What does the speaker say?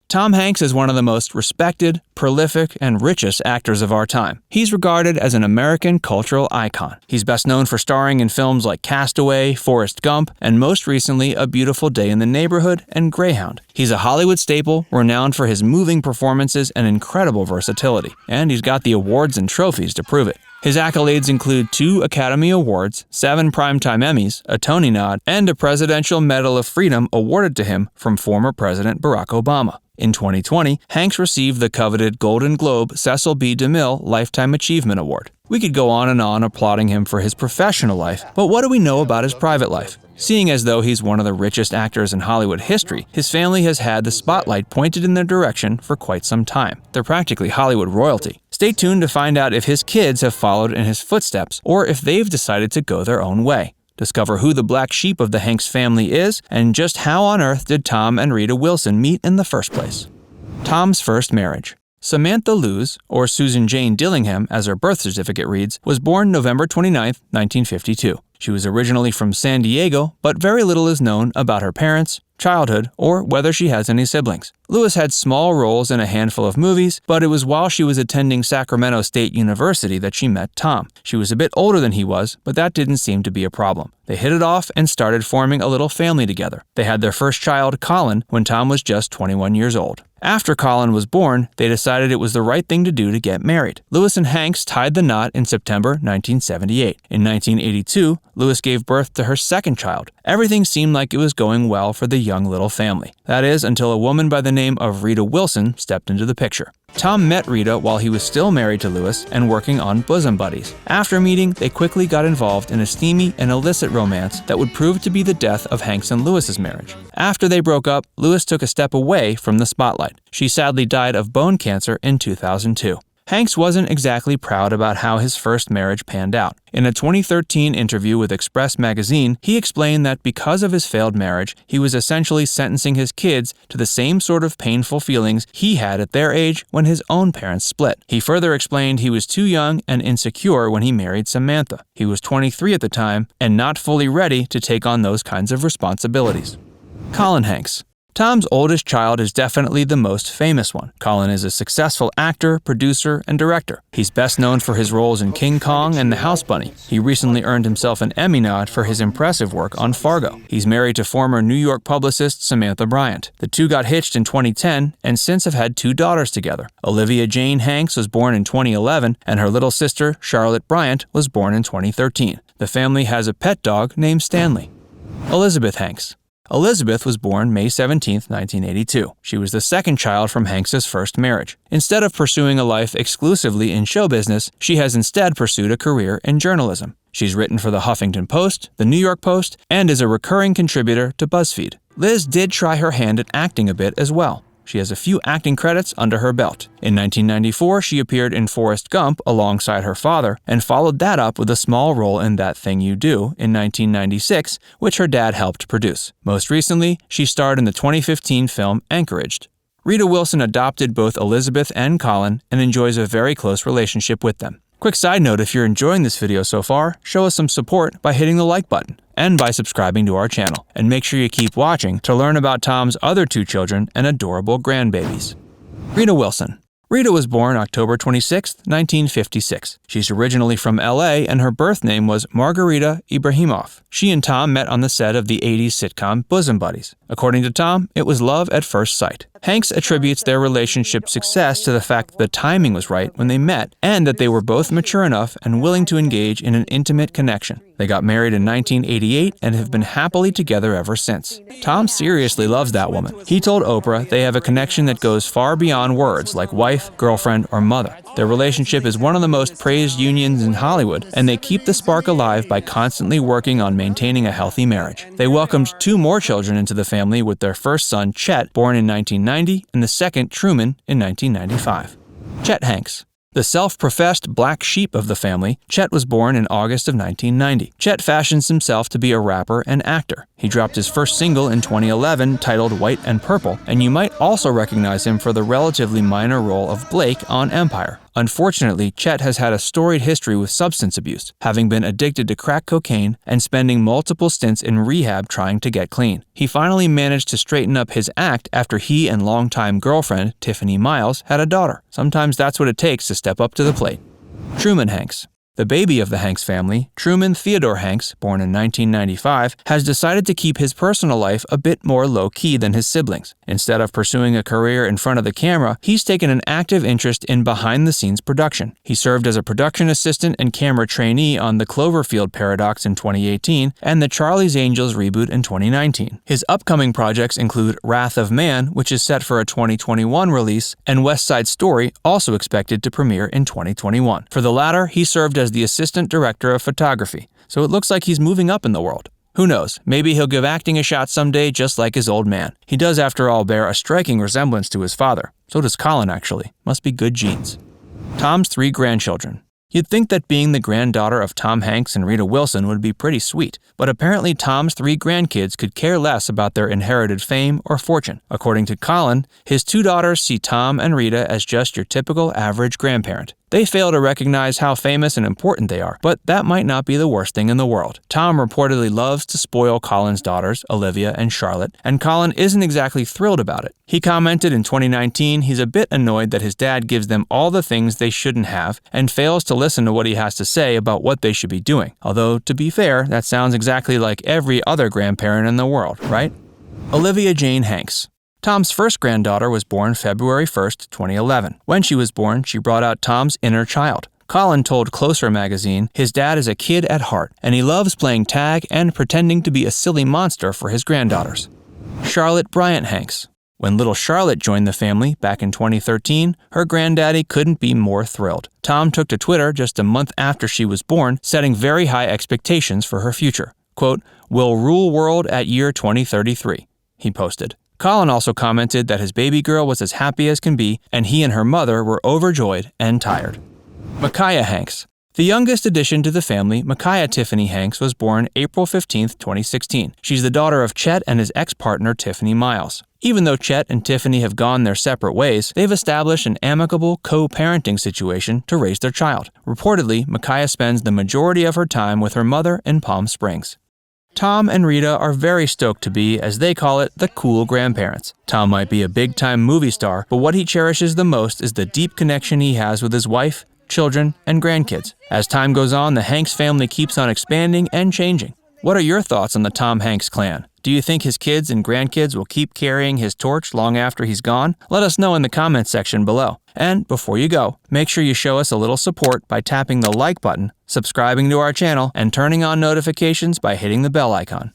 Tom Hanks is one of the most respected, prolific, and richest actors of our time. He's regarded as an American cultural icon. He's best known for starring in films like Castaway, Forrest Gump, and most recently A Beautiful Day in the Neighborhood and Greyhound. He's a Hollywood staple, renowned for his moving performances and incredible versatility, and he's got the awards and trophies to prove it. His accolades include 2 Academy Awards, 7 Primetime Emmys, a Tony nod, and a Presidential Medal of Freedom awarded to him from former President Barack Obama. In 2020, Hanks received the coveted Golden Globe Cecil B. DeMille Lifetime Achievement Award. We could go on applauding him for his professional life, but what do we know about his private life? Seeing as though he's one of the richest actors in Hollywood history, his family has had the spotlight pointed in their direction for quite some time. They're practically Hollywood royalty. Stay tuned to find out if his kids have followed in his footsteps or if they've decided to go their own way. Discover who the black sheep of the Hanks family is and just how on earth did Tom and Rita Wilson meet in the first place. Tom's first marriage. Samantha Lewis, or Susan Jane Dillingham as her birth certificate reads, was born November 29, 1952. She was originally from San Diego, but very little is known about her parents, childhood, or whether she has any siblings. Lewis had small roles in a handful of movies, but it was while she was attending Sacramento State University that she met Tom. She was a bit older than he was, but that didn't seem to be a problem. They hit it off and started forming a little family together. They had their first child, Colin, when Tom was just 21 years old. After Colin was born, they decided it was the right thing to do to get married. Lewis and Hanks tied the knot in September 1978. In 1982, Lewis gave birth to her second child. Everything seemed like it was going well for the young little family. That is, until a woman by the name of Rita Wilson stepped into the picture. Tom met Rita while he was still married to Lewis and working on Bosom Buddies. After meeting, they quickly got involved in a steamy and illicit romance that would prove to be the death of Hanks and Lewis's marriage. After they broke up, Lewis took a step away from the spotlight. She sadly died of bone cancer in 2002. Hanks wasn't exactly proud about how his first marriage panned out. In a 2013 interview with Express magazine, he explained that because of his failed marriage, he was essentially sentencing his kids to the same sort of painful feelings he had at their age when his own parents split. He further explained he was too young and insecure when he married Samantha. He was 23 at the time and not fully ready to take on those kinds of responsibilities. Colin Hanks. Tom's oldest child is definitely the most famous one. Colin is a successful actor, producer, and director. He's best known for his roles in King Kong and The House Bunny. He recently earned himself an Emmy nod for his impressive work on Fargo. He's married to former New York publicist Samantha Bryant. The two got hitched in 2010 and since have had 2 daughters together. Olivia Jane Hanks was born in 2011, and her little sister, Charlotte Bryant, was born in 2013. The family has a pet dog named Stanley. Elizabeth Hanks. Elizabeth was born May 17, 1982. She was the second child from Hanks's first marriage. Instead of pursuing a life exclusively in show business, she has instead pursued a career in journalism. She's written for the Huffington Post, the New York Post, and is a recurring contributor to BuzzFeed. Liz did try her hand at acting a bit as well. She has a few acting credits under her belt. In 1994, she appeared in Forrest Gump alongside her father and followed that up with a small role in That Thing You Do in 1996, which her dad helped produce. Most recently, she starred in the 2015 film Anchoraged. Rita Wilson adopted both Elizabeth and Colin and enjoys a very close relationship with them. Quick side note, if you're enjoying this video so far, show us some support by hitting the like button and by subscribing to our channel. And make sure you keep watching to learn about Tom's other 2 children and adorable grandbabies. Rita Wilson. Rita was born October 26, 1956. She's originally from LA and her birth name was Margarita Ibrahimov. She and Tom met on the set of the 80s sitcom Bosom Buddies. According to Tom, it was love at first sight. Hanks attributes their relationship's success to the fact that the timing was right when they met and that they were both mature enough and willing to engage in an intimate connection. They got married in 1988 and have been happily together ever since. Tom seriously loves that woman. He told Oprah they have a connection that goes far beyond words like wife, girlfriend, or mother. Their relationship is one of the most praised unions in Hollywood, and they keep the spark alive by constantly working on maintaining a healthy marriage. They welcomed 2 more children into the family with their first son, Chet, born in 1990, and the second, Truman, in 1995. Chet Hanks. The self-professed black sheep of the family, Chet was born in August of 1990. Chet fashions himself to be a rapper and actor. He dropped his first single in 2011 titled White and Purple, and you might also recognize him for the relatively minor role of Blake on Empire. Unfortunately, Chet has had a storied history with substance abuse, having been addicted to crack cocaine and spending multiple stints in rehab trying to get clean. He finally managed to straighten up his act after he and longtime girlfriend, Tiffany Miles, had a daughter. Sometimes that's what it takes to step up to the plate. Truman Hanks. The baby of the Hanks family, Truman Theodore Hanks, born in 1995, has decided to keep his personal life a bit more low-key than his siblings. Instead of pursuing a career in front of the camera, he's taken an active interest in behind-the-scenes production. He served as a production assistant and camera trainee on The Cloverfield Paradox in 2018 and the Charlie's Angels reboot in 2019. His upcoming projects include Wrath of Man, which is set for a 2021 release, and West Side Story, also expected to premiere in 2021. For the latter, he served as the assistant director of photography, so it looks like he's moving up in the world. Who knows, maybe he'll give acting a shot someday just like his old man. He does, after all, bear a striking resemblance to his father. So does Colin, actually. Must be good genes. Tom's 3 grandchildren. You'd think that being the granddaughter of Tom Hanks and Rita Wilson would be pretty sweet, but apparently Tom's 3 grandkids could care less about their inherited fame or fortune. According to Colin, his 2 daughters see Tom and Rita as just your typical average grandparent. They fail to recognize how famous and important they are, but that might not be the worst thing in the world. Tom reportedly loves to spoil Colin's daughters, Olivia and Charlotte, and Colin isn't exactly thrilled about it. He commented in 2019 he's a bit annoyed that his dad gives them all the things they shouldn't have and fails to listen to what he has to say about what they should be doing. Although, to be fair, that sounds exactly like every other grandparent in the world, right? Olivia Jane Hanks. Tom's first granddaughter was born February 1st, 2011. When she was born, she brought out Tom's inner child. Colin told Closer magazine his dad is a kid at heart, and he loves playing tag and pretending to be a silly monster for his granddaughters. Charlotte Bryant Hanks. When little Charlotte joined the family back in 2013, her granddaddy couldn't be more thrilled. Tom took to Twitter just a month after she was born, setting very high expectations for her future. Quote, "Will rule world at year 2033, he posted. Colin also commented that his baby girl was as happy as can be, and he and her mother were overjoyed and tired. Micaiah Hanks. The youngest addition to the family, Micaiah Tiffany Hanks, was born April 15, 2016. She's the daughter of Chet and his ex-partner Tiffany Miles. Even though Chet and Tiffany have gone their separate ways, they've established an amicable co-parenting situation to raise their child. Reportedly, Micaiah spends the majority of her time with her mother in Palm Springs. Tom and Rita are very stoked to be, as they call it, the cool grandparents. Tom might be a big-time movie star, but what he cherishes the most is the deep connection he has with his wife, children, and grandkids. As time goes on, the Hanks family keeps on expanding and changing. What are your thoughts on the Tom Hanks clan? Do you think his kids and grandkids will keep carrying his torch long after he's gone? Let us know in the comments section below. And before you go, make sure you show us a little support by tapping the like button, subscribing to our channel, and turning on notifications by hitting the bell icon.